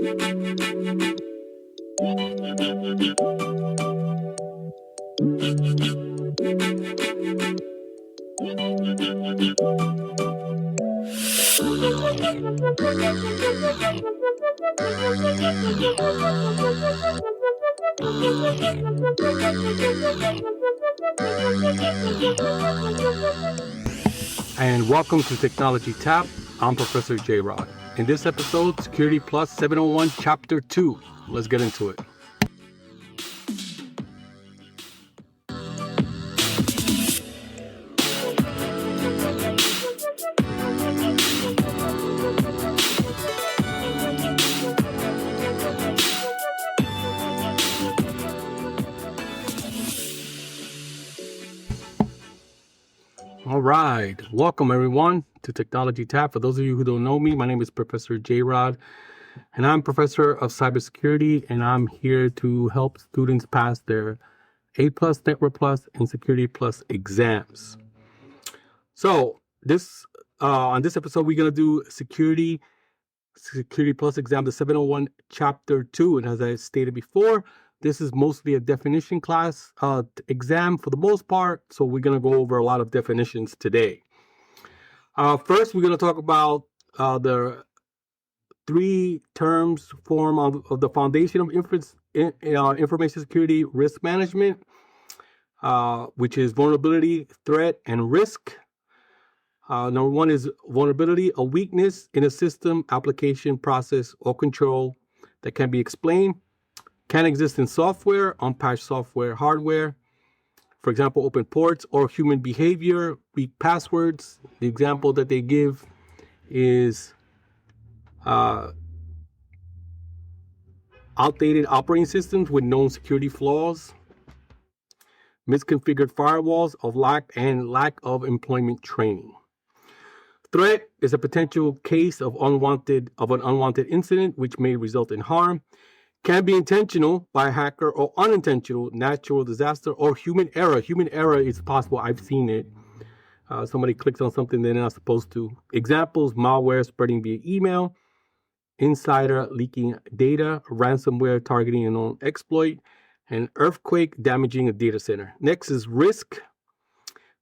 And welcome to Technology Tap. I'm Professor J. Rod. In this episode, Security Plus 701, Chapter 2. Let's get into it. All right. Welcome, everyone, to Technology Tap. For those of you who don't know me, my name is Professor J. Rod, and I'm Professor of Cybersecurity, and I'm here to help students pass their A+, Network Plus, and Security Plus exams. So on this episode, we're going to do Security Plus exam, the 701 Chapter 2. And as I stated before, this is mostly a definition class exam for the most part, so we're going to go over a lot of definitions today. First, we're going to talk about the three terms form of the foundation of information security risk management, which is vulnerability, threat, and risk. Number one is vulnerability, a weakness in a system, application, process, or control that can be explained. Can exist in software, unpatched software, hardware, for example, open ports, or human behavior, weak passwords. The example that they give is outdated operating systems with known security flaws, misconfigured firewalls of lack of employment training. Threat is a potential case of an unwanted incident which may result in harm. Can be intentional by a hacker or unintentional, natural disaster, or human error. Human error is possible. I've seen it. Somebody clicks on something they're not supposed to. Examples: malware spreading via email, insider leaking data, ransomware targeting a known exploit, and earthquake damaging a data center. Next is risk.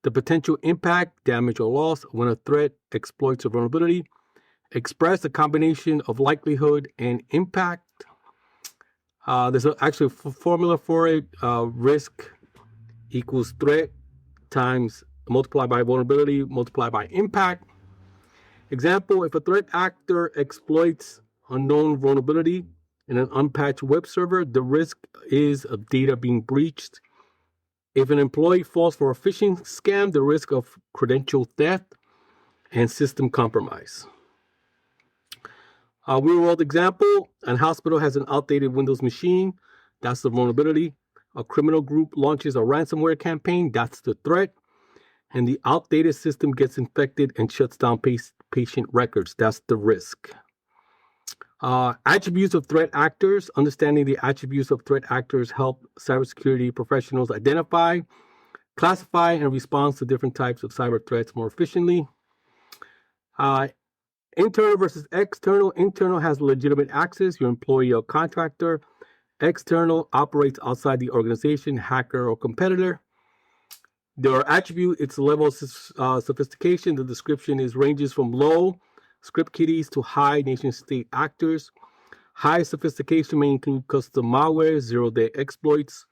The potential impact, damage, or loss when a threat exploits a vulnerability. Express a combination of likelihood and impact. There's actually a formula for it. Risk equals threat times multiplied by vulnerability multiplied by impact. Example: if a threat actor exploits a known vulnerability in an unpatched web server, the risk is of data being breached. If an employee falls for a phishing scam, the risk of credential theft and system compromise. Real world example: a hospital has an outdated Windows machine. That's the vulnerability. A criminal group launches a ransomware campaign. That's the threat. And the outdated system gets infected and shuts down patient records. That's the risk. Attributes of threat actors. Understanding the attributes of threat actors help cybersecurity professionals identify, classify, and respond to different types of cyber threats more efficiently. Internal versus external. Internal has legitimate access, your employee or contractor. External operates outside the organization, hacker or competitor. Their attribute, its level of sophistication. The description ranges from low script kiddies to high nation state actors. High sophistication may include custom malware, zero-day exploits.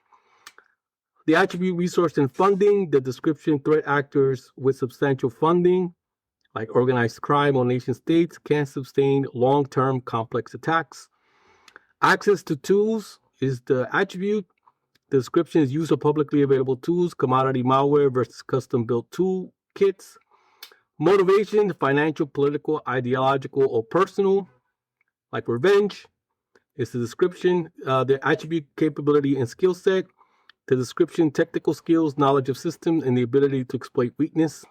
The attribute, resource and funding. The description, threat actors with substantial funding, like organized crime or nation states, can sustain long-term complex attacks. Access to tools is the attribute. The description is use of publicly available tools, commodity malware versus custom-built tool kits. Motivation, financial, political, ideological, or personal, like revenge, is the description. The attribute, capability, and skill set. The description, technical skills, knowledge of systems, and the ability to exploit weakness.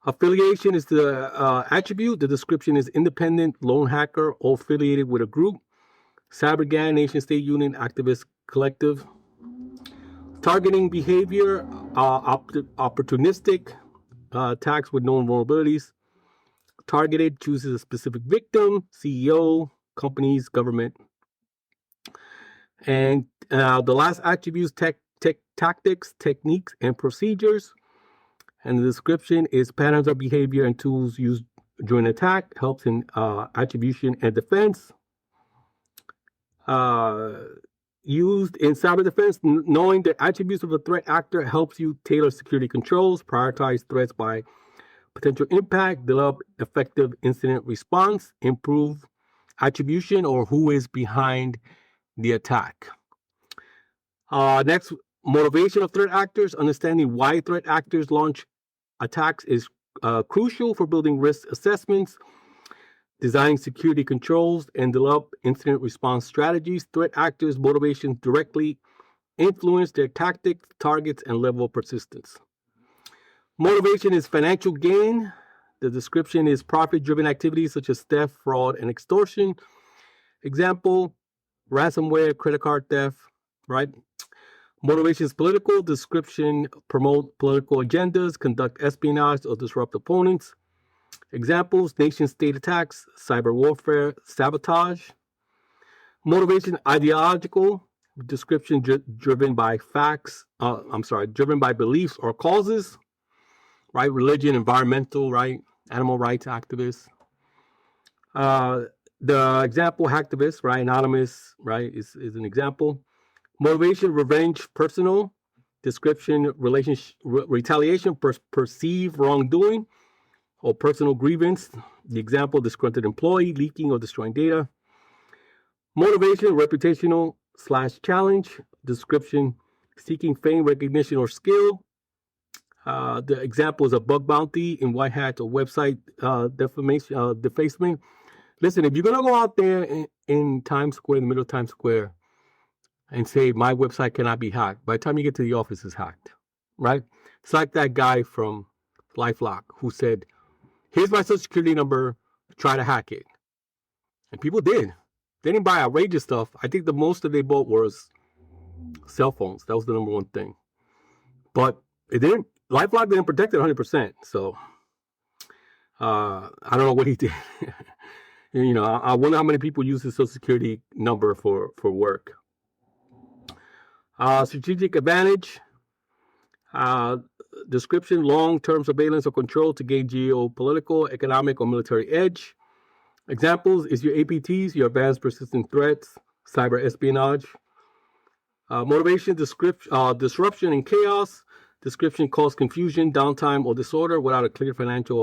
Affiliation is the attribute. The description is independent, lone hacker, or affiliated with a group. Cyber gang, nation state union, activist collective. Targeting behavior, opportunistic attacks with known vulnerabilities. Targeted chooses a specific victim, CEO, companies, government. And the last attributes, tactics, techniques, and procedures. And the description is patterns of behavior and tools used during attack, helps in attribution and defense. Used in cyber defense, knowing the attributes of a threat actor helps you tailor security controls, prioritize threats by potential impact, develop effective incident response, improve attribution or who is behind the attack. Next, motivation of threat actors. Understanding why threat actors launch attacks is crucial for building risk assessments, designing security controls, and develop incident response strategies. Threat actors' motivations directly influence their tactics, targets, and level of persistence. Motivation is financial gain. The description is profit-driven activities such as theft, fraud, and extortion. Example, ransomware, credit card theft, right? Motivation is political. Description, promote political agendas, conduct espionage, or disrupt opponents. Examples, nation-state attacks, cyber warfare, sabotage. Motivation, ideological. Description, driven by driven by beliefs or causes, right? Religion, environmental, right? Animal rights activists. The example, hacktivist, right? Anonymous, right? Is an example. Motivation, revenge, personal. Description, retaliation, perceived wrongdoing or personal grievance. The example, disgruntled employee, leaking or destroying data. Motivation, reputational / challenge. Description, seeking fame, recognition, or skill. The example is a bug bounty in white hat or website defacement. Listen, if you're going to go out there in Times Square, in the middle of Times Square, and say, my website cannot be hacked, by the time you get to the office, it's hacked, right? It's like that guy from LifeLock who said, here's my social security number, try to hack it. And people did. They didn't buy outrageous stuff. I think the most that they bought was cell phones. That was the number one thing. But it didn't. LifeLock didn't protect it 100%. So I don't know what he did. I wonder how many people use his social security number for work. Strategic advantage. Description, long-term surveillance or control to gain geopolitical, economic, or military edge. Examples is your APTs, your advanced persistent threats, cyber espionage. Motivation, disruption and chaos. Description, cause confusion, downtime, or disorder without a clear financial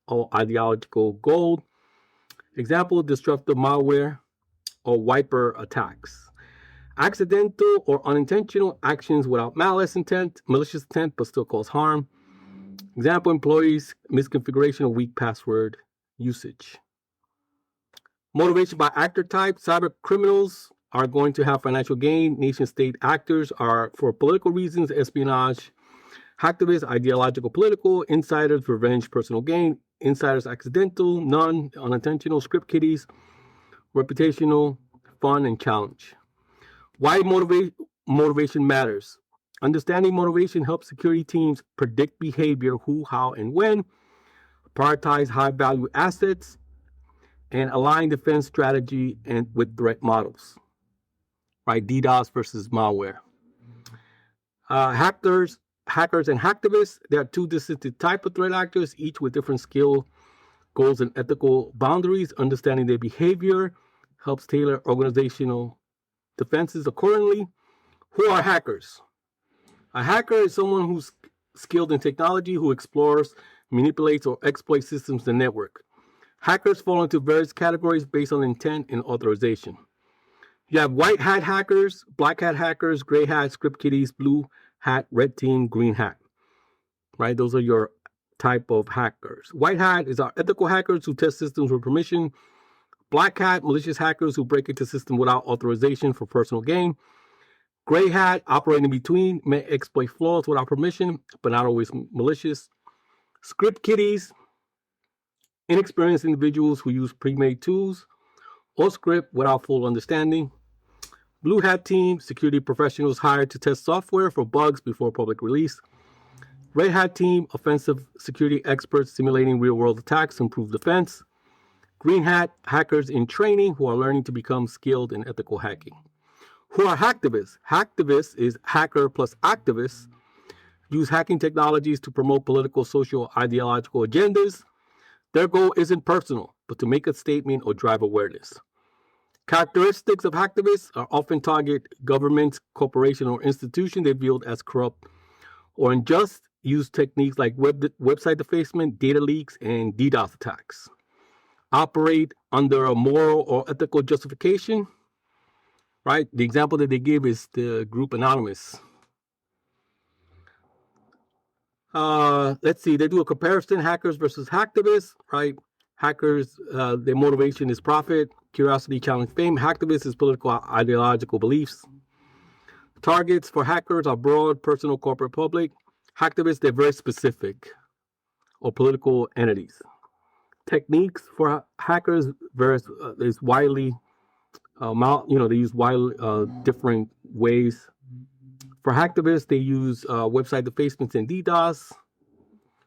or ideological goal. Example, disruptive malware or wiper attacks. Accidental or unintentional actions without malicious intent, but still cause harm. Example, employees, misconfiguration or weak password usage. Motivation by actor type. Cyber criminals are going to have financial gain. Nation-state actors are for political reasons, espionage. Hacktivists, ideological, political. Insiders, revenge, personal gain. Insiders, accidental, none, unintentional. Script kiddies, reputational, fun, and challenge. Why motivation matters. Understanding motivation helps security teams predict behavior, who, how, and when, prioritize high-value assets, and align defense strategy and with threat models. Right, DDoS versus malware. Hackers and hacktivists, there are two distinct types of threat actors, each with different skill, goals, and ethical boundaries. Understanding their behavior helps tailor organizational defenses accordingly. Who are hackers? A hacker is someone who's skilled in technology, who explores, manipulates, or exploits systems and network. Hackers fall into various categories based on intent and authorization. You have white hat hackers, black hat hackers, gray hat, script kiddies, blue hat, red team, green hat. Right? Those are your type of hackers. White hat is our ethical hackers who test systems with permission. Black hat, malicious hackers who break into systems without authorization for personal gain. Gray hat, operating in between, may exploit flaws without permission, but not always malicious. Script kiddies, inexperienced individuals who use pre-made tools or script without full understanding. Blue hat team, security professionals hired to test software for bugs before public release. Red hat team, offensive security experts simulating real-world attacks to improve defense. Green hat, hackers in training who are learning to become skilled in ethical hacking. Who are hacktivists? Hacktivists is hacker plus activists. Use hacking technologies to promote political, social, ideological agendas. Their goal isn't personal, but to make a statement or drive awareness. Characteristics of hacktivists are often target governments, corporations, or institutions they viewed as corrupt or unjust, use techniques like website defacement, data leaks, and DDoS attacks. Operate under a moral or ethical justification, right? The example that they give is the group Anonymous. Let's see, they do a comparison, hackers versus hacktivists, right? Hackers, their motivation is profit, curiosity, challenge, fame. Hacktivists is political, ideological beliefs. Targets for hackers are broad, personal, corporate, public. Hacktivists, they're very specific, or political entities. Techniques for hackers is widely, they use widely different ways. For hacktivists, they use website defacements and DDoS.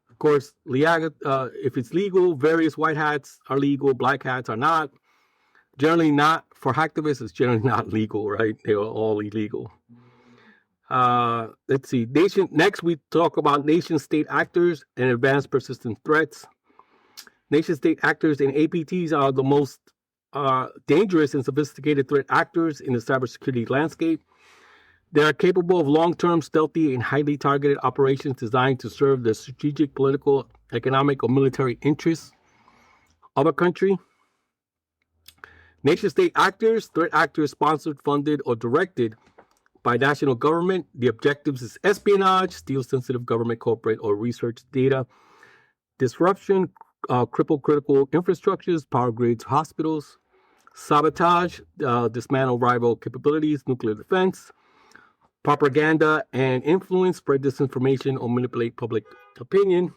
Of course, if it's legal, various white hats are legal, black hats are not. Generally not, for hacktivists, it's generally not legal, right? They are all illegal. Let's see. Next, we talk about nation-state actors and advanced persistent threats. Nation-state actors and APTs are the most dangerous and sophisticated threat actors in the cybersecurity landscape. They are capable of long-term, stealthy, and highly targeted operations designed to serve the strategic, political, economic, or military interests of a country. Nation-state actors, threat actors sponsored, funded, or directed by national government. The objectives is espionage, steal sensitive government, corporate, or research data, disruption, cripple critical infrastructures, power grids, hospitals, sabotage, dismantle rival capabilities, nuclear defense, propaganda and influence, spread disinformation or manipulate public opinion.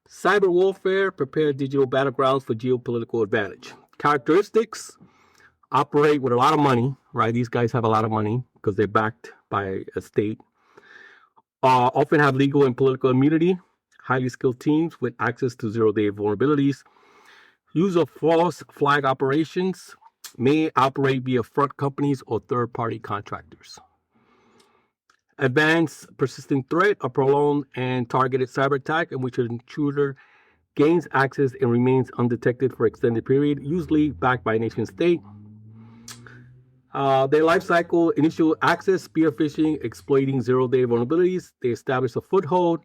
Cyber warfare, prepare digital battlegrounds for geopolitical advantage. Characteristics, operate with a lot of money, right? These guys have a lot of money because they're backed by a state. Often have legal and political immunity, highly skilled teams with access to zero-day vulnerabilities. Use of false flag operations, may operate via front companies or third-party contractors. Advanced persistent threat, a prolonged and targeted cyber attack in which an intruder gains access and remains undetected for extended period, usually backed by a nation state. Their life cycle, initial access, spear phishing, exploiting zero-day vulnerabilities. They establish a foothold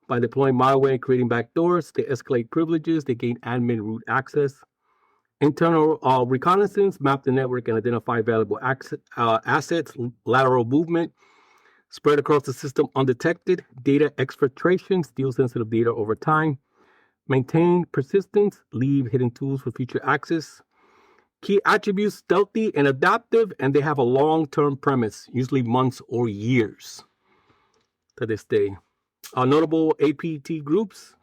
by deploying malware and creating backdoors. They escalate privileges. They gain admin root access. Internal reconnaissance, map the network and identify valuable assets. Lateral movement, spread across the system undetected. Data exfiltration, steal sensitive data over time. Maintain persistence, leave hidden tools for future access. Key attributes, stealthy and adaptive, and they have a long-term premise, usually months or years to this day. Notable APT groups,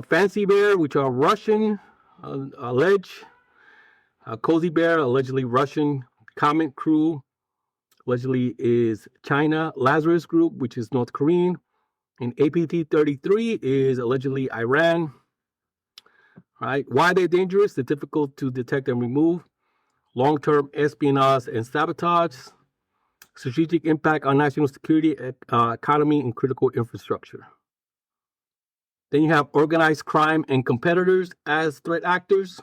Fancy Bear, which are Russian, Cozy Bear, allegedly Russian. Comet Crew, allegedly is China. Lazarus Group, which is North Korean. And APT 33 is allegedly Iran. Right? Why they're dangerous? They're difficult to detect and remove. Long-term espionage and sabotage. Strategic impact on national security, economy, and critical infrastructure. Then you have organized crime and competitors as threat actors.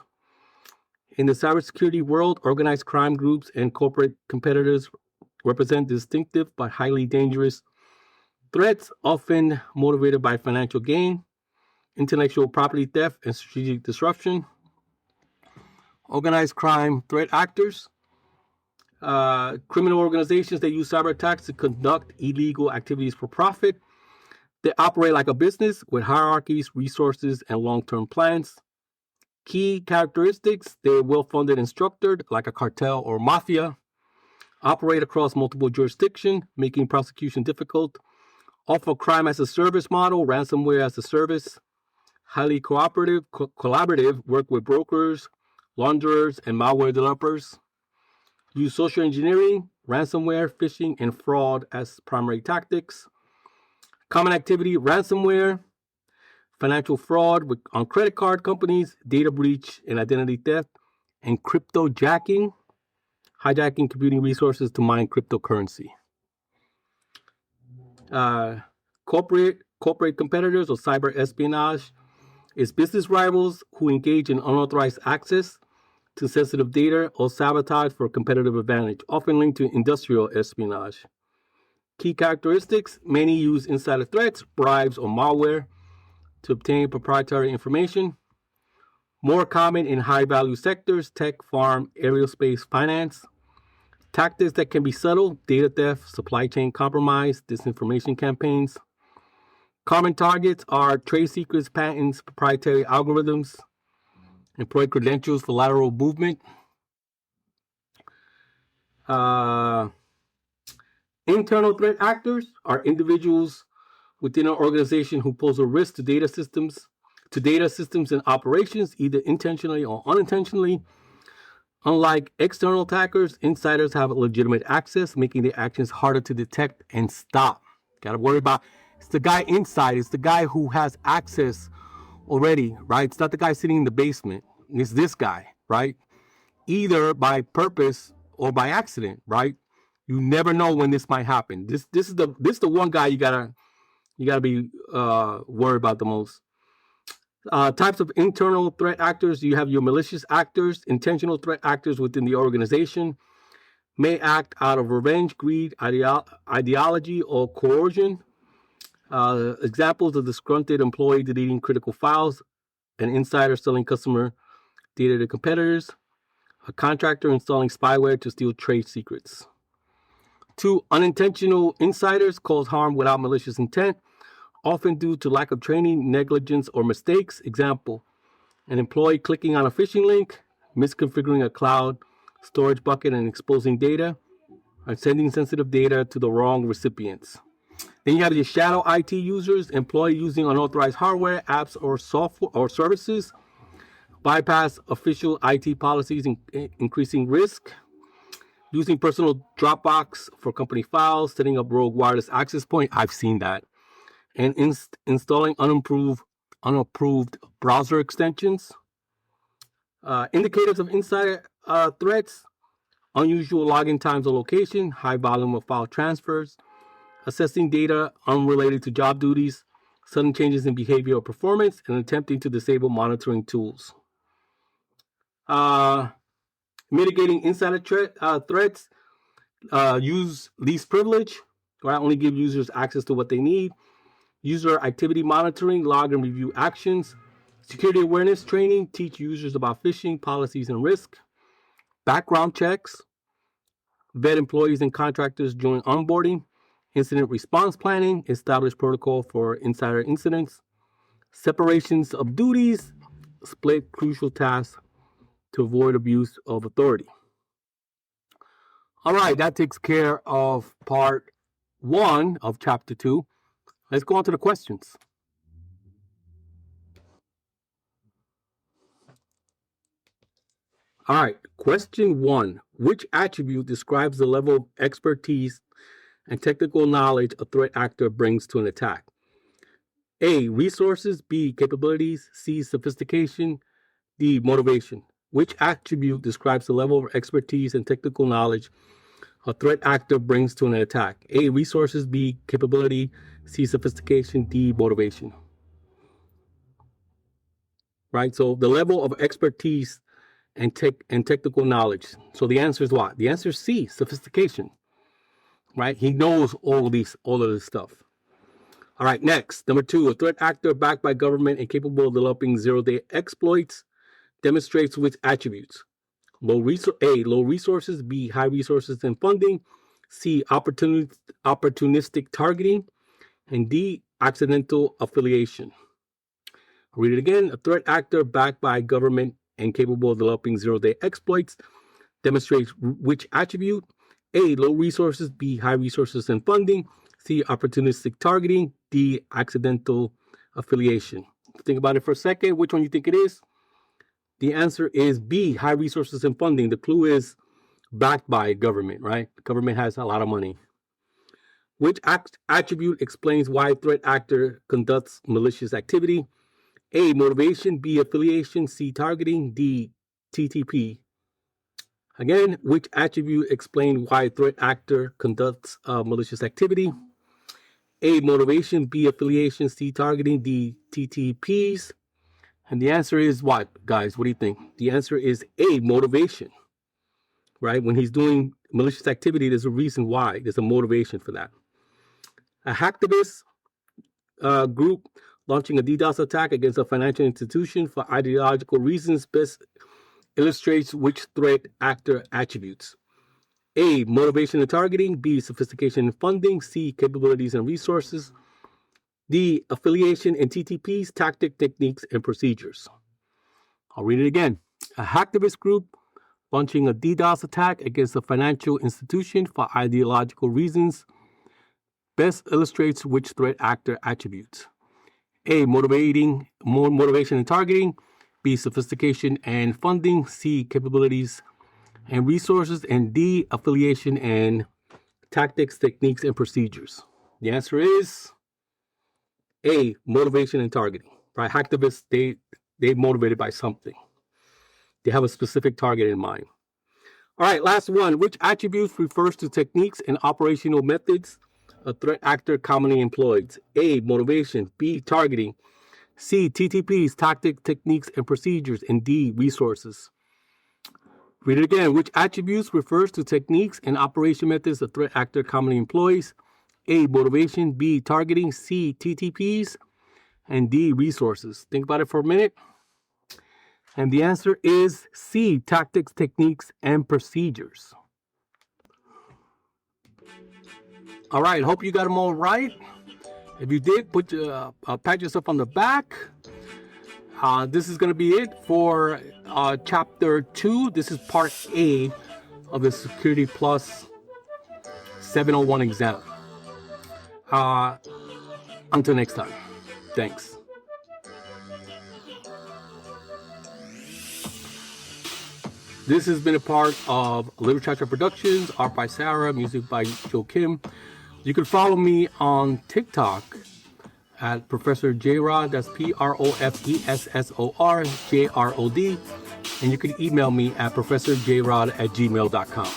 In the cybersecurity world, organized crime groups and corporate competitors represent distinctive but highly dangerous threats, often motivated by financial gain, intellectual property theft, and strategic disruption. Organized crime threat actors, criminal organizations that use cyber attacks to conduct illegal activities for profit. They operate like a business with hierarchies, resources, and long-term plans. Key characteristics, they're well-funded and structured like a cartel or mafia. Operate across multiple jurisdictions, making prosecution difficult. Offer crime as a service model, ransomware as a service. Highly cooperative, collaborative, work with brokers, launderers, and malware developers. Use social engineering, ransomware, phishing, and fraud as primary tactics. Common activity, ransomware, financial fraud on credit card companies, data breach and identity theft, and cryptojacking, hijacking computing resources to mine cryptocurrency. Corporate competitors or cyber espionage is business rivals who engage in unauthorized access to sensitive data or sabotage for competitive advantage, often linked to industrial espionage. Key characteristics: many use insider threats, bribes, or malware to obtain proprietary information. More common in high-value sectors: tech, farm, aerospace, finance. Tactics that can be subtle: data theft, supply chain compromise, disinformation campaigns. Common targets are trade secrets, patents, proprietary algorithms, employee credentials for lateral movement. Internal threat actors are individuals within an organization who pose a risk to data systems and operations, either intentionally or unintentionally. Unlike external attackers, insiders have legitimate access, making their actions harder to detect and stop. Got to worry about it's the guy inside. It's the guy who has access already, right? It's not the guy sitting in the basement. It's this guy, right? Either by purpose or by accident, right? You never know when this might happen. This is the one guy you gotta be worried about the most. Types of internal threat actors: you have your malicious actors, intentional threat actors within the organization, may act out of revenge, greed, ideology, or coercion. Examples of disgruntled employee deleting critical files, an insider selling customer data to competitors, a contractor installing spyware to steal trade secrets. 2. Unintentional insiders cause harm without malicious intent, often due to lack of training, negligence, or mistakes. Example: an employee clicking on a phishing link, misconfiguring a cloud storage bucket and exposing data, or sending sensitive data to the wrong recipients. Then you have your shadow IT users, employee using unauthorized hardware, apps, or software or services, bypass official IT policies, increasing risk. Using personal Dropbox for company files, setting up rogue wireless access point. I've seen that. And installing unapproved browser extensions. Indicators of insider threats: unusual login times or location, high volume of file transfers, assessing data unrelated to job duties, sudden changes in behavior or performance, and attempting to disable monitoring tools. Mitigating insider threats: use least privilege, right? Only give users access to what they need. User activity monitoring, log and review actions. Security awareness training, teach users about phishing policies and risk. Background checks, vet employees and contractors during onboarding. Incident response planning, establish protocol for insider incidents. Separations of duties, split crucial tasks to avoid abuse of authority. All right, that takes care of part 1 of chapter 2. Let's go on to the questions. All right, question 1. Which attribute describes the level of expertise and technical knowledge a threat actor brings to an attack? A, resources. B, capabilities. C, sophistication. D, motivation. Which attribute describes the level of expertise and technical knowledge a threat actor brings to an attack? A, resources. B, capability. C, sophistication. D, motivation. Right, so the level of expertise and technical knowledge. So the answer is what? The answer is C, sophistication. Right, he knows all of this stuff. All right, next, number 2, a threat actor backed by government and capable of developing zero-day exploits demonstrates which attributes? A, low resources. B, high resources and funding. C, opportunistic targeting. And D, accidental affiliation. I'll read it again. A threat actor backed by government and capable of developing zero-day exploits demonstrates which attribute? A, low resources. B, high resources and funding. C, opportunistic targeting. D, accidental affiliation. Think about it for a second. Which one you think it is? The answer is B, high resources and funding. The clue is backed by government, right? The government has a lot of money. Which attribute explains why a threat actor conducts malicious activity? A, motivation, B, affiliation, C, targeting, D, TTP. Again, which attribute explain why threat actor conducts malicious activity? A, motivation, B, affiliation, C, targeting, D, TTPs. And the answer is what, guys? What do you think? The answer is A, motivation, right? When he's doing malicious activity, there's a reason why. There's a motivation for that. A hacktivist group launching a DDoS attack against a financial institution for ideological reasons best illustrates which threat actor attributes. A, motivation and targeting. B, sophistication and funding. C, capabilities and resources. D, affiliation and TTPs, tactic, techniques, and procedures. I'll read it again. A hacktivist group launching a DDoS attack against a financial institution for ideological reasons best illustrates which threat actor attributes. A, motivation and targeting. B, sophistication and funding. C, capabilities and resources. And D, affiliation and tactics, techniques, and procedures. The answer is A, motivation and targeting. Right? Hacktivists, they're motivated by something. They have a specific target in mind. All right, last one. Which attributes refers to techniques and operational methods a threat actor commonly employs? A, motivation. B, targeting. C, TTPs, tactics, techniques, and procedures. And D, resources. Read it again. Which attributes refers to techniques and operation methods a threat actor commonly employs? A, motivation. B, targeting. C, TTPs. And D, resources. Think about it for a minute. And the answer is C, tactics, techniques, and procedures. All right, hope you got them all right. If you did, pat yourself on the back. This is going to be it for Chapter 2. This is Part A of the Security Plus 701 exam. Until next time. Thanks. This has been a part of Little Chacha Productions, art by Sarah, music by Joe Kim. You can follow me on TikTok at Professor J-Rod, that's PROFESSOR JROD. And you can email me at professorjrod@gmail.com.